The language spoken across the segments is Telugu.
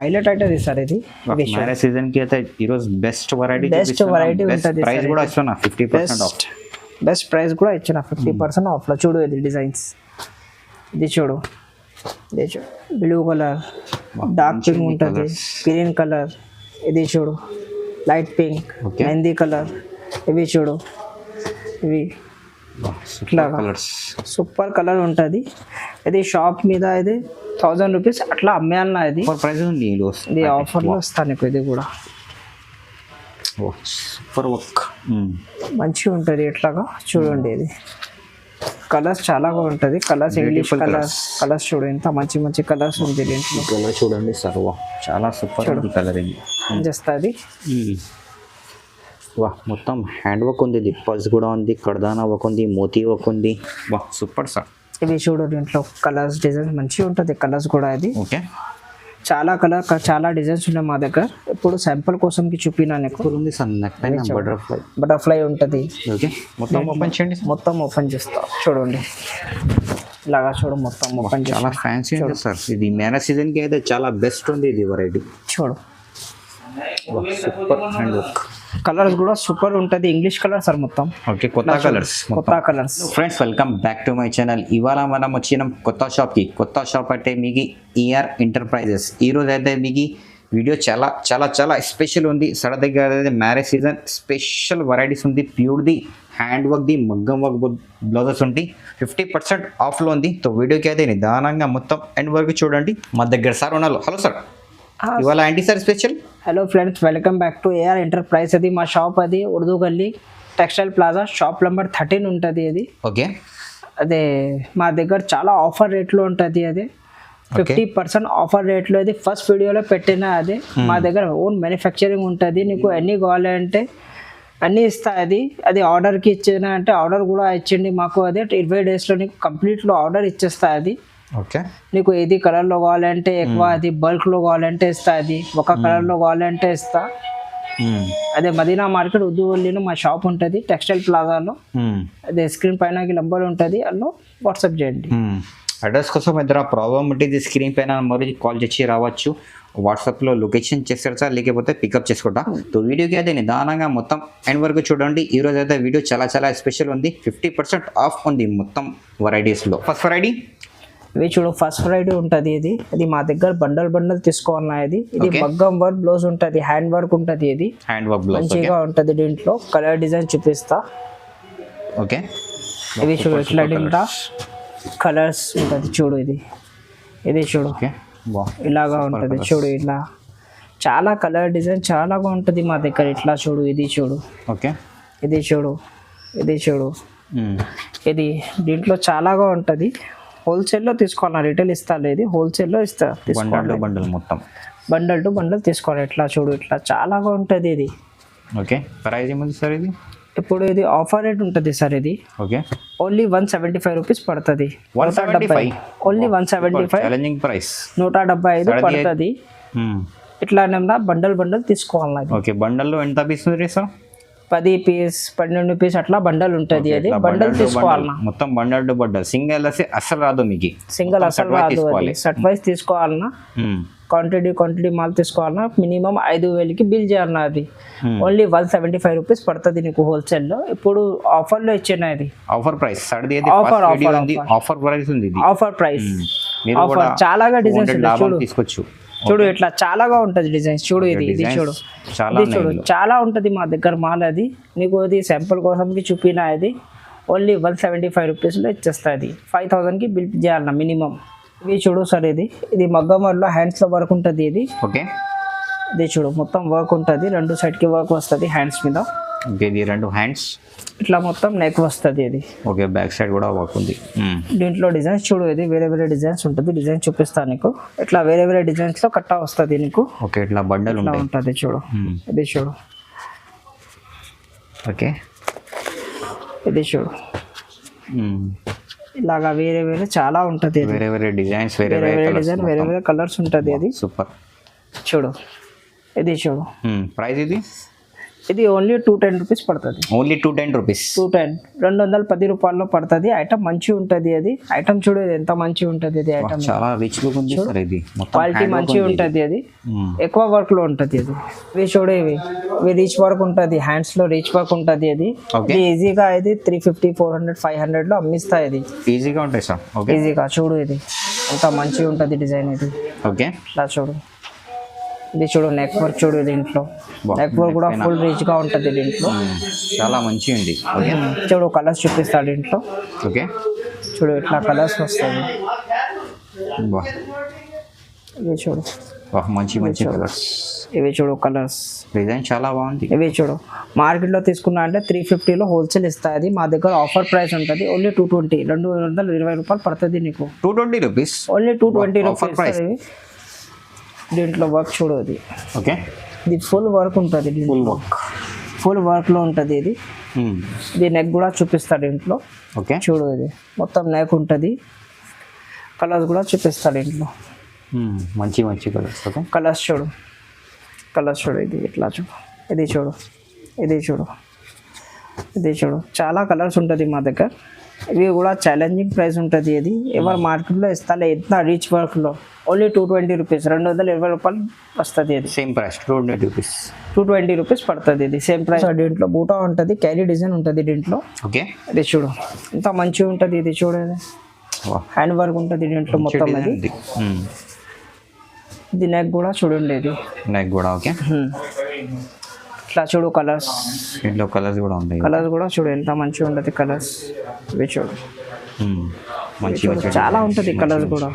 హైలైట్ అవుతుంది సార్ ఇది. మ్యారేజ్ సీజన్ కి అయితే ఈరోజు బెస్ట్ వెరైటీ ఉంటుంది. ప్రైస్ కూడా ఇస్తున్నా 50% ఆఫ్. బెస్ట్ ప్రైస్ కూడా ఇచ్చిన 50% ఆఫ్లో. చూడు ఇది డిజైన్స్, ఇది చూడు బ్లూ కలర్, డార్క్ పింక్ ఉంటుంది, గ్రీన్ కలర్, ఇది చూడు లైట్ పింక్, మెహందీ కలర్, ఇవి చూడు ఇవి సూపర్ కలర్ ఉంటుంది. ఇది షాప్ మీద ఇది 1000 రూపీస్ అట్లా అమ్మేయాలన్నా ఇది ప్రైస్ ఉంది. ఇది ఆఫర్లో వస్తాను నీకు. ఇది కూడా సూపర్ వర్క్ మంచిగా ఉంటుంది. ఇట్లాగా చూడండి ఇది కలర్స్ చాలా ఉంటుంది. కలర్స్ ఇంగ్లీష్ కలర్స్ చూడు ఎంత మంచి మంచి కలర్స్ ఉంది దీంట్లో. కలర్ చూడండి సార్, చాలా సూపర్ కలరింగ్ చేస్తుంది. వా మొత్తం హ్యాండ్ వర్క్ ఉంది, పర్స్ కూడా ఉంది, కర్దానా వర్క్ ఉంది, మోతీ వర్క్ ఉంది. వా సూపర్ సార్. ఇది చూడు దీంట్లో కలర్స్ డిజైన్స్ మంచిగా ఉంటుంది. కలర్స్ కూడా ఇది ఓకే చాలా డిజైన్స్ ఉన్నాయి మా దగ్గర. ఇప్పుడు శాంపుల్ కోసంకి చూపినా నీకు. బటర్ఫ్లై ఉంటుంది. మొత్తం ఓపెన్ చేయండి. మొత్తం ఓపెన్ చేస్తా చూడండి. ఇలాగా చూడు మొత్తం ఓపెన్. చాలా ఫ్యాన్సీ ఉంది సార్. ఇది మ్యారేజ్ సీజన్ కి అయితే చాలా బెస్ట్ ఉంది ఇది వెరైటీ. చూడు సూపర్ హ్యాండ్ వర్క్. కలర్స్ కూడా సూపర్ ఉంటుంది. ఇంగ్లీష్ కలర్ సార్ మొత్తం. ఓకే కొత్త colours. Friends welcome back to my channel. ఇవాళ మనం వచ్చినాం కొత్త షాప్కి. కొత్త షాప్ అంటే మీకు ER ఎంటర్ప్రైజెస్. ఈరోజు అయితే మీకు వీడియో చాలా చాలా చాలా స్పెషల్ ఉంది. సడ దగ్గర అయితే మ్యారేజ్ సీజన్ స్పెషల్ వెరైటీస్ ఉంది. ప్యూర్ది హ్యాండ్ వర్క్ది మగ్గం వర్క్ బ్లౌజెస్ ఉంటాయి. 50% ఆఫ్లో ఉంది. సో వీడియోకి అయితే నిదానంగా మొత్తం ఎండ్ వరకు చూడండి. మా దగ్గర సార్ ఉన్నారు. హలో సార్, ఇవాళ ఏంటి sir special? Hello friends, welcome back to AR enterprise. అది మా షాప్, అది ఉర్దూ గల్లీ టెక్స్టైల్ ప్లాజా షాప్ నెంబర్ 13 ఉంటుంది. అది ఓకే. అదే మా దగ్గర చాలా ఆఫర్ రేట్లో ఉంటుంది. అది 50% ఆఫర్ రేట్లో. అది ఫస్ట్ వీడియోలో పెట్టిన. అది మా దగ్గర ఓన్ మ్యానుఫ్యాక్చరింగ్ ఉంటుంది. నీకు ఎన్ని కావాలంటే అన్నీ ఇస్తా. అది ఆర్డర్కి ఇచ్చిన అంటే ఆర్డర్ కూడా ఇచ్చింది మాకు. అదే 20 డేస్లో నీకు కంప్లీట్లో ఆర్డర్ ఇచ్చేస్తా. అది ఓకే. నీకు ఏది కలర్లో కావాలంటే ఎక్కువ, అది బల్క్లో కావాలంటే ఇస్తా. అది ఒక కలర్లో కావాలంటే ఇస్తా. అదే మదీనా మార్కెట్ ఉర్దూ గల్లీలో మా షాప్ ఉంటుంది, టెక్స్టైల్ ప్లాజాలో. అదే స్క్రీన్ పైన నెంబర్ ఉంటుంది, అందులో వాట్సాప్ చేయండి. అడ్రస్ కోసం ఏదైనా ప్రాబ్లం ఉంటుంది స్క్రీన్ పైన మరి కాల్ చేసి రావచ్చు. వాట్సాప్లో లొకేషన్ చేస్తారు సార్, లేకపోతే పికప్ చేసుకుంటా. సో వీడియోకి అయితే నిదానంగా మొత్తం ఎండ్ వరకు చూడండి. ఈరోజు అయితే వీడియో చాలా చాలా స్పెషల్ ఉంది. 50% ఆఫ్ ఉంది మొత్తం వెరైటీస్లో. ఫస్ట్ వెరైటీ ఇవి చూడు, ఫస్ట్ వెరైటీ ఉంటుంది. ఇది మా దగ్గర బండల్ తీసుకోవాలి. ఇది మగ్గం వర్క్ బ్లౌజ్ ఉంటుంది, హ్యాండ్ వర్క్ ఉంటుంది. ఇది హ్యాండ్ వర్క్ బ్లౌజ్ మంచిగా ఉంటుంది. దీంట్లో కలర్ డిజైన్ చూపిస్తా. ఓకే. ఇవి చూడు ఇట్లా దీంట్లో కలర్స్ ఉంటుంది. చూడు ఇది చూడు ఇలాగా ఉంటుంది. చూడు ఇట్లా చాలా కలర్ డిజైన్ చాలా ఉంటుంది మా దగ్గర. ఇట్లా చూడు, ఇది చూడు. ఓకే. ఇది చూడు ఇది దీంట్లో చాలాగా ఉంటుంది. హోల్సేల్లో తీసుకోవాలి, రిటైల్ ఇస్తా. లేదు హోల్సేల్లో ఇస్తా. బండల్ మొత్తం బండల్ టు బండల్ తీసుకోవాలి. ఇట్లా చూడు ఇట్లా చాలాగా ఉంటుంది. ఇది ఓకే. ప్రైస్ ఏముంది సార్ ఇది? ఇప్పుడు ఇది ఆఫర్ రేట్ ఉంటుంది సార్. ఇది ఓకే ఓన్లీ 175 రూపీస్ పడుతుంది. 175 ఓన్లీ 175. Challenging price. 175 పడుతుంది. ఇట్లా బండల్ తీసుకోవాలి. ఓకే. బండల్లో ఎంత పీస్ ఉంది సార్? 10 పీస్ 12 పీస్ అట్లా బండల్ ఉంటుంది. అది బండల్ తీసుకోవాలన్నా మొత్తం బండల్ టు బండల్. సింగిల్ అసలు రాదు మీకు. సింగిల్ అసలు రాదు. సెట్ వైజ్ తీసుకోవాలన్నా, క్వాంటిటీ మాల్ తీసుకోవాలన్నా మినిమం 5000కి బిల్ చేయాలన్నా. అది ఓన్లీ 175 రూపీస్ పడుతుంది నీకు హోల్సేల్లో. ఇప్పుడు ఆఫర్లో ఇచ్చిన. ఇది ఆఫర్ ప్రైస్. ఆఫర్ ప్రైస్ ఉంది. Offer price. ఆఫర్ చాలాగా డిజైన్స్ తీసుకోవచ్చు. చూడు ఇట్లా చాలాగా ఉంటుంది డిజైన్స్. చూడు ఇది చూడు చాలా ఉంటుంది మా దగ్గర మాల్. అది నీకు అది శాంపుల్ కోసంకి చూపిన. అది ఓన్లీ 175 రూపీస్లో ఇచ్చేస్తా. అది 5000కి బిల్ చేయాలన్నా మినిమం. ఇవి చూడు సార్, ఇది మగ్గం వర్క్లో హ్యాండ్స్లో వర్క్ ఉంటుంది. ఇది ఓకే. ఇది చూడు మొత్తం వర్క్ ఉంటుంది. 2 సైడ్కి వర్క్ వస్తుంది హ్యాండ్స్ మీద. ఇది 2 హ్యాండ్స్ ఇట్లా మొత్తం నెక్ వస్తుంది. ఇది ఓకే. బ్యాక్ సైడ్ కూడా వర్క్ ఉంది. దీంట్లో డిజైన్స్ చూడు, ఇది వేరే డిజైన్స్ ఉంటుంది. డిజైన్ చూపిస్తాను నీకు. ఇట్లా వేరే డిజైన్స్లో కట్టా వస్తుంది నీకు. ఓకే. ఇట్లా బండల్ ఉంటుంది. చూడు ఇది చూడు. ఓకే. ఇది చూడు ఇలాగా వేరే చాలా ఉంటుంది. వేరే డిజైన్స్, వేరే డిజైన్, వేరే కలర్స్ ఉంటుంది. అది సూపర్. చూడు ఇది చూడు. ప్రైస్ ఇది ఇది ఓన్లీ 210 రూపీస్ పడుతుంది. Only 210 rupees. 210 రూపాయల్లో పడుతుంది. ఐటమ్ మంచిగా ఉంటుంది. అది ఐటమ్ చూడు ఎంత మంచిగా ఉంటుంది. ఇది ఐటమ్ చాలా రిచ్ లుక్ ఉంది సార్. ఇది క్వాలిటీ మంచిగా ఉంటుంది. అది ఎక్కువ వర్క్ లో ఉంటుంది. అది ఇవి చూడు, ఇవి రీచ్ వర్క్ ఉంటుంది. హ్యాండ్స్ లో రీచ్ వర్క్ ఉంటుంది. అది ఈజీగా ఇది 350, 400, 500 లో అమ్మిస్తాయి. ఇది ఈజీగా ఉంటాయి సార్. ఈజీగా చూడు, ఇది ఎంత మంచిగా ఉంటుంది డిజైన్. ఇది ఓకే, ఇలా చూడు. ఇది చూడు నెక్ వర్క్ చూడు. దీంట్లో నెక్ వర్క్ కూడా ఫుల్ రీచ్ గా ఉంటుంది. దీంట్లో చాలా మంచిగా ఉంది. చూడు కలర్స్ చూపిస్తాడు దీంట్లో. ఓకే, చూడు ఇట్లా కలర్స్ వస్తాయి. ఇవి చూడు మంచి మంచి కలర్స్. ఇవి చూడు కలర్స్, డిజైన్ చాలా బాగుంది. ఇవి చూడు మార్కెట్లో తీసుకున్నా అంటే 350లో హోల్సేల్ ఇస్తాయి. అది మా దగ్గర ఆఫర్ ప్రైస్ ఉంటుంది. ఓన్లీ 220, 220 రూపాయలు పడుతుంది నీకు. 220 రూపీస్, ఓన్లీ 220 రూపీస్. దీంట్లో వర్క్ చూడు. అది ఓకే, ఇది ఫుల్ వర్క్ ఉంటుంది. ఫుల్ వర్క్ లో ఉంటుంది. ఇది ఇది నెక్ కూడా చూపిస్తాడు దీంట్లో. ఓకే, చూడు ఇది మొత్తం నెక్ ఉంటుంది. కలర్స్ కూడా చూపిస్తాడు దీంట్లో. మంచి మంచి కలర్స్. ఓకే, కలర్స్ చూడు, కలర్స్ చూడు. ఇది ఇట్లా చూడు, ఇది చూడు, ఇది చూడు, ఇది చూడు. చాలా కలర్స్ ఉంటుంది మా దగ్గర. ఇవి కూడా ఛాలెంజింగ్ ప్రైస్ ఉంటుంది. ఇది ఎవరు మార్కెట్లో ఇస్తాలే ఎంత రీచ్ వర్క్లో. ఓన్లీ 220 రూపీస్, 220 రూపాయలు వస్తుంది. అది సేమ్ ప్రైస్ 220 రూపీస్, 220 రూపీస్ పడుతుంది. ఇది సేమ్ ప్రైస్. దీంట్లో బూటా ఉంటుంది, క్యారీ డిజైన్ ఉంటుంది దీంట్లో. ఓకే, ఇది చూడు ఎంత మంచిగా ఉంటుంది. ఇది చూడేది హ్యాండ్ వర్క్ ఉంటుంది దీంట్లో మొత్తం. అది ఇది నెక్ కూడా చూడండి. ఇది నెక్ కూడా ఓకే. ఇట్లా చూడు కలర్స్. ఇంట్లో కలర్స్ కూడా ఉంటాయి. కలర్స్ కూడా చూడు ఎంత మంచిగా ఉంటుంది. కలర్స్ ఇవి చూడు మంచి మంచి చాలా ఉంటుంది. కలర్స్ కూడా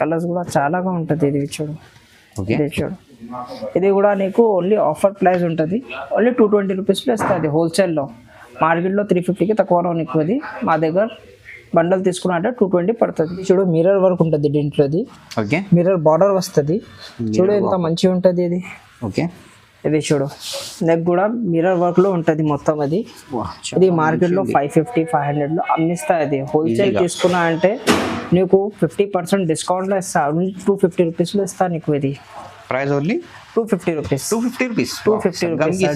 కలర్స్ కూడా చాలాగా ఉంటుంది. ఇది చూడు, ఓకే, ఇది చూడు. ఇది కూడా నీకు ఓన్లీ ఆఫర్ ప్రైస్ ఉంటుంది. ఓన్లీ 220 రూపీస్లో ఇస్తుంది హోల్సేల్లో. మార్కెట్లో 350కి తక్కువ నీకు. అది మా దగ్గర బండల్ తీసుకున్నా అంటే 220 పడుతుంది. చూడు మిర్రర్ వర్క్ ఉంటుంది దీంట్లో. ఇది ఓకే, మిర్రర్ బార్డర్ వస్తుంది. చూడు ఎంత మంచిగా ఉంటుంది. ఇది ఓకే, ఇది చూడు నెక్ కూడా మిర్రర్ వర్క్ లో ఉంటుంది మొత్తం. అది ఇది మార్కెట్లో 550, 500లో అమ్మిస్తాయి. అది హోల్సేల్ తీసుకున్నా అంటే నీకు 50% డిస్కౌంట్లో ఇస్తా. 250 రూపీస్లో ఇస్తా నీకు. ఇది ప్రైస్ ఓన్లీ 250 రూపీస్. 250 రూపీస్.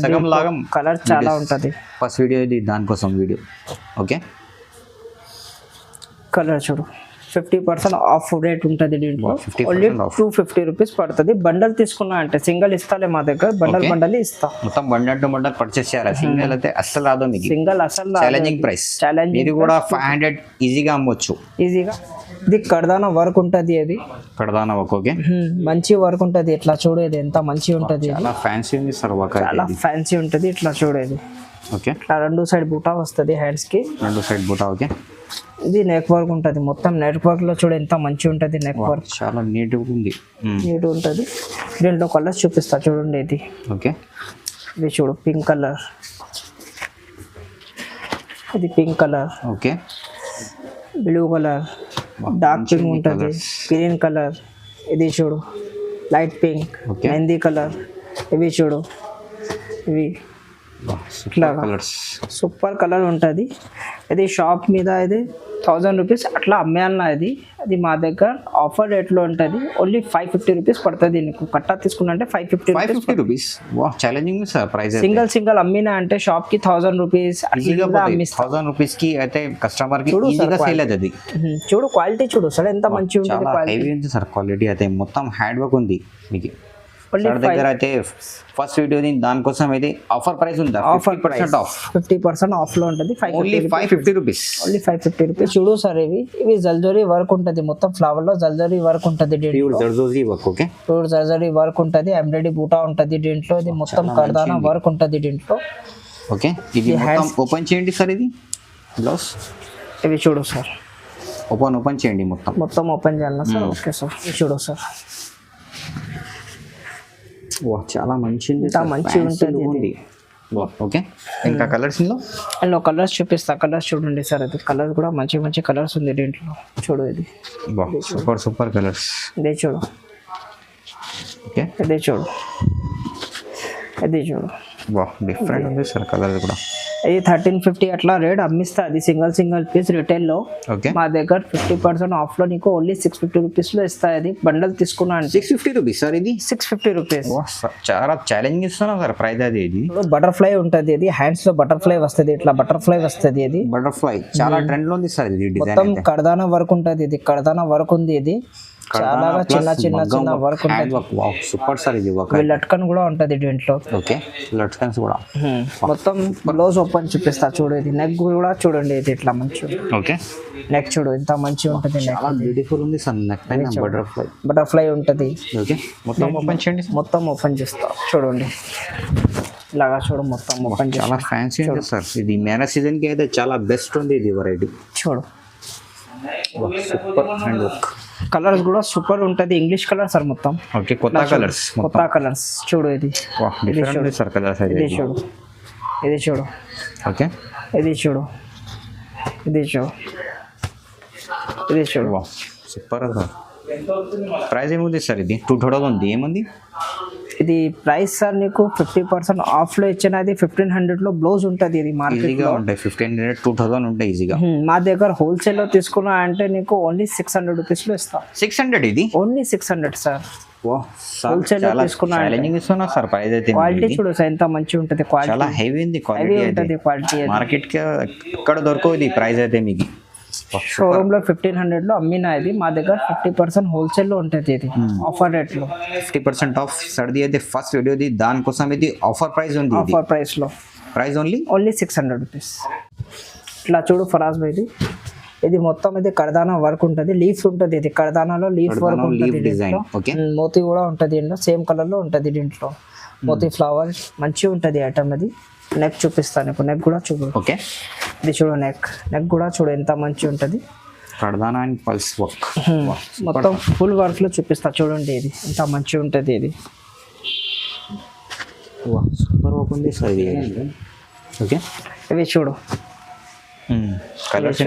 సగం లాగా కలర్ చాలా ఉంటుంది. ఫస్ట్ వీడియో ఇది దానికోసం వీడియో. ఓకే, కలర్ చూడు 50% ఆఫ్ రేట్ ఉంటుంది దీంట్లో. ఓన్లీ 250 రూపీస్ పడుతుంది. బండల్ తీసుకున్నా అంటే సింగిల్ ఇస్తాలే మా దగ్గర. బండల్ ఇస్తా. మొత్తం బండల్ టు బండల్ పర్చేస్ చేయాలి. సింగిల్ అయితే అస్సలు రాదు మీకు. సింగిల్ అసలు ఛాలెంజింగ్ ప్రైస్. ఇది కూడా 500 ఈజీగా అమ్మొచ్చు. ఈజీగా. ఇది కడదానా వర్క్ ఉంటుంది. అది కడదానా వర్క్. ఓకే, మంచి వర్క్ ఉంటుంది. ఇట్లా చూడేది ఎంత మంచిగా ఉంటుంది. చాలా ఫ్యాన్సీ ఉంది సార్ వర్క్. చాలా ఫ్యాన్సీ ఉంటుంది. ఇట్లా చూడేది. ఓకే, ఇట్లా 2 సైడ్ బూటా వస్తుంది హ్యాండ్స్ కి. 2 సైడ్ బూటా. ఓకే, ఇది నెక్ వర్క్ ఉంటుంది. మొత్తం నెక్ వర్క్ లో చూడ ఎంత మంచిగా ఉంటుంది. నెక్ వర్క్ చాలా నీట్గా ఉంది. నీట్గా ఉంటుంది. దీంట్లో కలర్స్ చూపిస్తా చూడండి. ఇది ఓకే, ఇది చూడు పింక్ కలర్. ఇది pink colour. Okay, blue colour, dark pink ఉంటుంది, గ్రీన్ కలర్. ఇది చూడు లైట్ పింక్, మెహందీ కలర్. ఇవి చూడు, ఇవి సూపర్ కలర్ ఉంటుంది. ఇది షాప్ మీద ఇది 1000 రూపీస్ అట్లా అమ్మేయాలన్నా. అది మా దగ్గర ఆఫర్ రేట్లో ఉంటుంది. ఓన్లీ 550 రూపీస్ పడుతుంది నీకు. కట్టా తీసుకున్నా అంటే 550 rupees. Challenging sir price. Single అమ్మినా అంటే షాప్ కి 1000 రూపీస్ అట్లా 1000 రూపీస్ కి అయితే కస్టమర్ కి ఈజీగా సేల్ అవుతుంది. చూడు క్వాలిటీ చూడు సార్ ఎంత మంచిగా ఉంటుంది. హెవీ ఉంది సార్ క్వాలిటీ. అయితే మొత్తం హ్యాండ్ వర్క్ ఉంది మీకు. దగ్గర అయితే ఫస్ట్ వీడియో దానికోసం అయితే ఆఫర్ ప్రైస్ ఉంది. 50% ఆఫ్ లో ఉంటుంది. Only 550 rupees. Only 550 rupees. చూడు సార్ ఇవి జల్జరీ వర్క్ ఉంటుంది. మొత్తం ఫ్లవర్ లో జల్జరీ వర్క్ ఉంటుంది. జర్దోజీ వర్క్. ఓకే, ప్యూర్ జర్దరీ వర్క్ ఉంటుంది. ఎంబ్రాయిడరీ బూటా ఉంటుంది దీంట్లో. ఇది మొత్తం కర్దానా వర్క్ ఉంటుంది దీంట్లో. ఓకే, ఇది మొత్తం ఓపెన్ చేయండి సార్. ఇది బ్లౌజ్. ఇవి చూడు సార్ ఓపెన్ చేయండి. మొత్తం ఓపెన్ చేయాలన్నా సార్. ఓకే సార్, చూడు సార్ చాలా మంచిగా ఉంటుంది. ఓకే, ఇంకా కలర్స్ ఇందులో కలర్స్ చూపిస్తా. కలర్స్ చూడండి సార్. అది కలర్స్ కూడా మంచి కలర్స్ ఉంది దీంట్లో. చూడు ఇది సూపర్ కలర్స్. ఇదే చూడు. ఓకే, ఇదే చూడు. ఇది చూడు. డిఫరెంట్ ఉంది సార్ కలర్ కూడా. ఇది 1350 అట్లా రేట్ అమ్మిస్తా. అది సింగిల్ పీస్ రిటైల్లో. ఓకే, మా దగ్గర 50% ఆఫ్లో నీకు ఓన్లీ 650 రూపీస్లో ఇస్తా. ఇది బండల్ తీసుకున్నా అంటే 650 రూపీస్ సార్. ఇది 650 రూపీస్. చాలా ఛాలెంజ్ ఇస్తున్నాం సార్ ప్రైస్. అది ఇది బటర్ఫ్లై ఉంటుంది. ఇది హ్యాండ్స్ లో బటర్ఫ్లై వస్తుంది. ఇట్లా బటర్ఫ్లై వస్తుంది. ఇది బటర్ఫ్లై చాలా ట్రెండ్ లో ఉంది సార్. ఇది మొత్తం కడదానా వర్క్ ఉంటుంది. ఇది కడదానా వర్క్ ఉంది. ఇది చాలా చిన్న వర్క్ ఉంటుంది. Super sir. ఇది లట్కన్ కూడా ఉంటుంది దీంట్లో. ఓకే, లట్కన్స్ కూడా మొత్తం బ్లౌజ్ ఓపెన్ చూపిస్తా చూడు. ఇది నెక్ కూడా చూడండి. ఇది ఇట్లా మంచి. ఓకే, నెక్ చూడు ఎంత మంచిగా ఉంటుంది. చాలా బ్యూటిఫుల్ ఉంది సార్. నెక్ పైన బటర్ఫ్లై ఉంటుంది. ఓకే, మొత్తం ఓపెన్ చేయండి. మొత్తం ఓపెన్ చేస్తా చూడండి. ఇలాగా చూడు మొత్తం ఓపెన్. చాలా ఫ్యాన్సీ ఉంది సార్. ఇది మ్యారేజ్ సీజన్ కి అయితే చాలా బెస్ట్ ఉంది. ఇది వెరైటీ చూడు. Super hand work. కలర్స్ కూడా సూపర్ ఉంటుంది. ఇంగ్లీష్ కలర్ సార్ మొత్తం. ఓకే, కొత్త కలర్స్ చూడు. ఇది డిఫరెంట్ సార్ కలర్స్. ఇది చూడు. ఇది చూడు. ఓకే, ఇది చూడు. ఇది చూడు. ఇది చూడు. Super sir. ప్రైస్ ఏముంది సార్? ఇది 2000 ఉంది. ఏముంది ఇది ప్రైస్ సార్? నీకు 50% ఆఫ్లో ఇచ్చినది 1500లో బ్లౌజ్ ఉంటుంది. ఇది మార్కెట్లో ఉంటాయి 1500 2000 ఉంటాయి ఈజీగా. మా దగ్గర హోల్సేల్లో తీసుకున్నా అంటే నీకు ఓన్లీ 600 రూపీస్లో ఇస్తా. 600? ఇది ఓన్లీ 600 సార్. హోల్సేల్ తీసుకున్నా ఛాలెంజింగ్ ఇస్తున్నా సార్. ప్రైస్ అయితే క్వాలిటీ చూడు సార్ ఎంత మంచిగా ఉంటుంది. క్వాలిటీ చాలా హెవీ ఉంది. క్వాలిటీ ఉంటుంది. క్వాలిటీ మార్కెట్ కి ఎక్కడ దొరకవు. ఇది ప్రైస్ అయితే మీకు షోరూమ్ లో 1500లో అమ్మినా. ఇది మా దగ్గర 50% హోల్సేల్ లో ఉంటుంది. ఇది ఆఫర్ రేట్ లో 50% ఆఫ్ సర్ది అయితే ఫస్ట్ వీడియో. ఇది దానికోసం ఇది ఆఫర్ ప్రైస్ ఉంది. ఆఫర్ ప్రైస్ లో ప్రైస్ ఓన్లీ 600 రూపీస్. ఇట్లా చూడు ఫరాజ్ భాయ్. ఇది మొత్తం ఇది కడదానా వర్క్ ఉంటుంది. లీఫ్ ఉంటుంది. ఇది కడదానాలో లీఫ్ వర్క్ ఉంటుంది. మోతీ కూడా ఉంటుంది. దీంట్లో సేమ్ కలర్ లో ఉంటుంది. దీంట్లో మోతీ ఫ్లవర్ మంచిగా ఉంటుంది ఐటమ్. అది నెక్ చూపిస్తాను. నెక్ కూడా చూడు. ఓకే, ఇది చూడు. నెక్ కూడా చూడు ఎంత మంచిగా ఉంటుంది. కడదానా అండ్ పల్స్ వర్క్ మొత్తం ఫుల్ వర్క్ లో చూపిస్తా చూడండి. ఇది ఎంత మంచిగా ఉంటుంది. ఇది సూపర్ వర్క్ ఉంది సార్. ఇది ఓకే, ఇవి చూడు. కలర్స్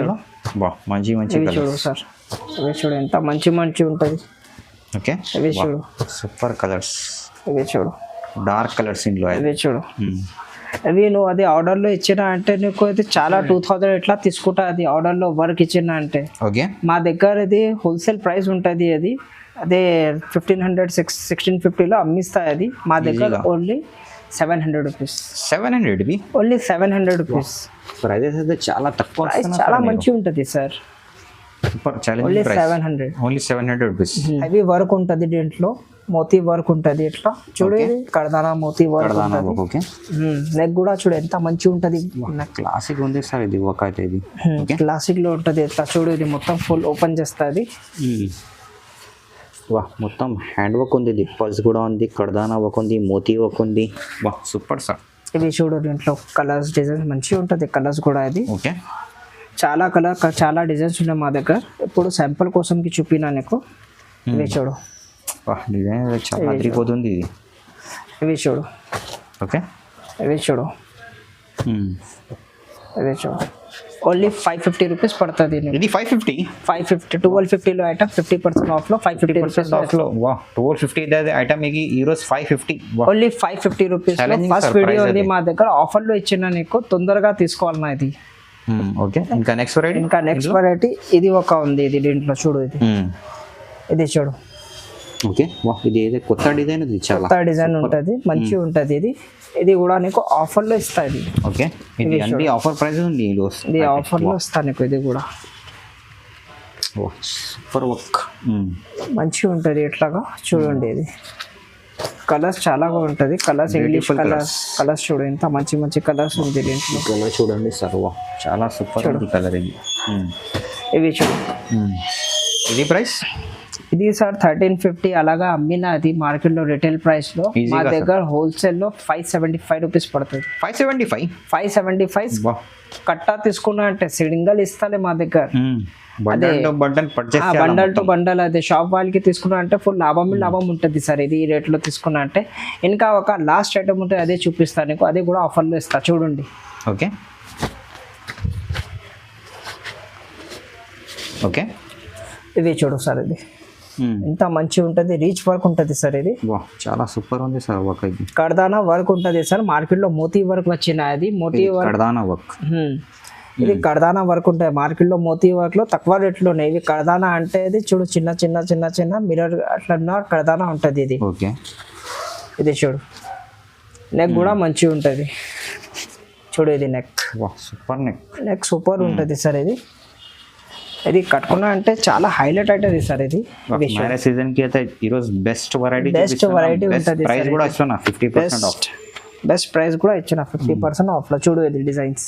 మంచి చూడు సార్. ఇవి చూడు ఎంత మంచి ఉంటుంది. ఓకే, ఇవి చూడు. Super colours. ఇవి చూడు. డార్క్ కలర్స్ ఇందులో. ఇవి చూడు. అవి నువ్వు అది ఆర్డర్లో ఇచ్చినా అంటే నీకు అయితే చాలా 2000 ఎట్లా తీసుకుంటా. అది ఆర్డర్లో వర్క్ ఇచ్చినా అంటే. ఓకే, మా దగ్గర ఇది హోల్సేల్ ప్రైస్ ఉంటుంది. అది అదే 1500 1650లో అమ్మిస్తాయి. అది మా దగ్గర only 700 rupees. 700? Only 700 rupees. Prices అయితే చాలా తక్కువ. చాలా మంచిగా ఉంటుంది sir. Only 700. Only 700 rupees. Heavy work ఉంటుంది. దీంట్లో మోతీ వర్క్ ఉంటుంది. ఇట్లా చూడు. కడదానా మోతీ వర్క్. నెక్ కూడా చూడు ఎంత మంచిగా ఉంటుంది. క్లాసిక్ ఉంది సార్. ఇది ఒక అయితే ఇది క్లాసిక్ లో ఉంటుంది. ఇట్లా చూడు. ఇది మొత్తం ఫుల్ ఓపెన్ చేస్తుంది. మొత్తం హ్యాండ్ వర్క్ ఉంది. ఇది పల్స్ కూడా ఉంది. కడదానా వర్క్ ఉంది. మోతీ వర్క్ ఉంది. Super sir. ఇవి చూడు. దీంట్లో కలర్స్ డిజైన్స్ మంచిగా ఉంటుంది. కలర్స్ కూడా ఇది ఓకే, చాలా డిజైన్స్ ఉన్నాయి మా దగ్గర. ఇప్పుడు శాంపుల్ కోసం చూపినా నీకు. ఇవి చూడు. డిజైన్ చాలా అదిరిపోతుంది. ఇది ఇవి చూడు. ఓకే, ఇవి చూడు. ఇవి చూడు. ఓన్లీ 550 రూపీస్ పడుతుంది. ఇది 550 1250లో ఐటమ్ 50% ఆఫ్లో 550 రూపీస్ ఆఫ్లో. 1250 ఐటమ్ మీకు ఈరోజు 550. Only 550 rupees. ఫస్ట్ వీడియో ఉంది మా దగ్గర ఆఫర్లో ఇచ్చిన. నీకు తొందరగా తీసుకోవాలన్నా ఇది. ఓకే, ఇంకా నెక్స్ట్ వెరైటీ ఇది ఒక ఉంది. ఇది దీంట్లో చూడు. ఇది చూడు. ఓకే, ఇది ఏదో కొత్త డిజైన్. ఇది చాలా కొత్త డిజైన్ ఉంటుంది. మంచిగా ఉంటుంది. ఇది కూడా నీకు ఆఫర్లో ఇస్తా. ఇది ఓకే, ఇది అన్ని ఆఫర్ ప్రైస్ ఉంది. ఇది ఆఫర్లో ఇస్తా నీకు. ఇది కూడా సూపర్ వర్క్ మంచిగా ఉంటుంది. ఇట్లాగా చూడండి. ఇది కలర్స్ చాలా ఉంటుంది. కలర్స్ ఇంగ్లీష్ కలర్స్ చూడు ఎంత మంచి కలర్స్ ఉంది దీంట్లో. కలర్ చూడండి సార్. చాలా సూపర్ కలర్. ఇది ఇవి చూడు. ఇది ప్రైస్ ఇది సార్ 1350 అలాగా అమ్మిన. అది మార్కెట్లో రిటైల్ ప్రైస్ లో. మా దగ్గర హోల్సేల్ లో 575 రూపీస్ పడుతుంది. 575 కట్టా తీసుకున్నా అంటే సింగిల్ ఇస్తాలే మా దగ్గర. Bundle to bundle. అదే షాప్ వాళ్ళకి తీసుకున్నా అంటే ఫుల్ లాభం ఉంటుంది సార్. ఇది ఈ రేట్లో తీసుకున్నా అంటే. ఇంకా ఒక లాస్ట్ ఐటమ్ ఉంటుంది. అదే చూపిస్తాను నీకు. అదే కూడా ఆఫర్లో ఇస్తా చూడండి. ఓకే, ఓకే, ఇది చూడు సార్. ఇది ఇంత మంచిగా ఉంటుంది, రీచ్ వర్క్ ఉంటుంది సార్. ఇది వా చాలా సూపర్ ఉంది సార్ వర్క్ ఇది. కర్దానా వర్క్ ఉంటుంది సార్. మార్కెట్లో మోతీ వర్క్ వచ్చిన అది మోతీ వర్క్, కర్దానా వర్క్. ఇది కర్దానా వర్క్ ఉంటాయి. మార్కెట్లో మోతీ వర్క్ లో తక్కువ రేట్లో ఉన్నాయి. ఇవి కర్దానా అంటే ఇది చూడు చిన్న చిన్న చిన్న చిన్న మిర్రర్ అట్లా కర్దానా ఉంటుంది ఇది. ఓకే, ఇది చూడు నెక్ కూడా మంచిగా ఉంటుంది. చూడు ఇది neck, super neck, neck super ఉంటుంది సార్. ఇది కట్టుకున్నా అంటే చాలా హైలైట్ అవుతుంది సార్. ఇది మ్యారేజ్ సీజన్ కి అయితే ఈరోజు బెస్ట్ వెరైటీ ఉంటుంది. ప్రైస్ కూడా ఇస్తున్నా 50% ఆఫ్. బెస్ట్ ప్రైస్ కూడా ఇచ్చిన 50% ఆఫ్ లో. చూడు ఇది డిజైన్స్,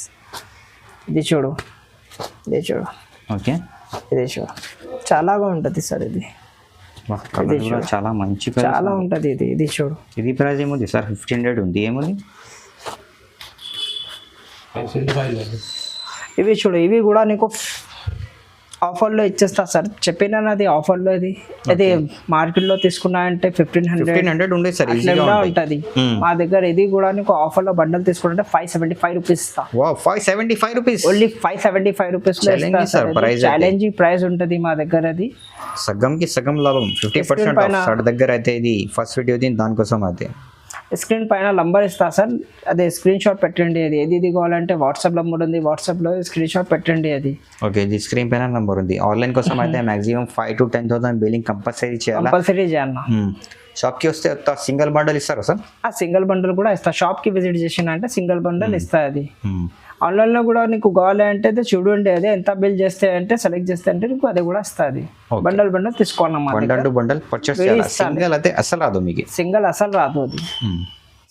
ఇది చూడు, ఇది చూడు. ఓకే, ఇది చూడు చాలా ఉంటుంది సార్. ఇది చాలా మంచి, చాలా ఉంటుంది. ఇది చూడు. ఇది ప్రైస్ ఏముంది సార్? 1500 ఉంది. ఏముంది ఇవి చూడు, ఇవి కూడా నీకు ఆఫర్లో ఇచ్చేస్తా సార్. చెప్పినా అది ఆఫర్లో. అది మార్కెట్లో తీసుకున్నా అంటే 1500 ఉండే సార్, ఉంటుంది మా దగ్గర. ఇది కూడా నీకు ఆఫర్లో బండల్ తీసుకుంటే 575 రూపీస్ ఇస్తా. 575 rupees only. 575 rupees challenging price ఉంటుంది మా దగ్గర. అది సగంకి సగం లాభం, 50% ఆఫ్ దగ్గర అయితే. ఇది ఫస్ట్ వీడియో దానికోసం అయితే స్క్రీన్ పైన నంబర్ ఇస్తా సార్. అదే స్క్రీన్ షాట్ పెట్టండి. అది ఏది కావాలంటే వాట్సాప్ నంబర్ ఉంది, వాట్సాప్లో స్క్రీన్ షాట్ పెట్టండి. అది ఓకే, ఇది స్క్రీన్ పైన నంబర్ ఉంది. ఆన్లైన్ కోసం అయితే మాక్సిమం 5,000 to 10,000 బిల్లింగ్ కంపల్సరీ చేయాలి. షాప్ కి వస్తే సింగిల్ బండల్ ఇస్తారా సార్? ఆ సింగిల్ బండల్ కూడా ఇస్తా. షాప్ కి విజిట్ చేసిన అంటే సింగిల్ బండల్ ఇస్తా. అది ఆన్లైన్ లో కూడా నీకు కావాలి అంటే చూడండి, అదే ఎంత బిల్ చేస్తే అంటే సెలెక్ట్ చేస్తే అంటే నీకు అది కూడా వస్తుంది. బండల్ తీసుకోవాలి. బండల్ టు బండల్ పర్చేస్ చేయాలి. సింగిల్ అయితే అసలు రాదు మీకు. సింగిల్ అసలు రాదు అది.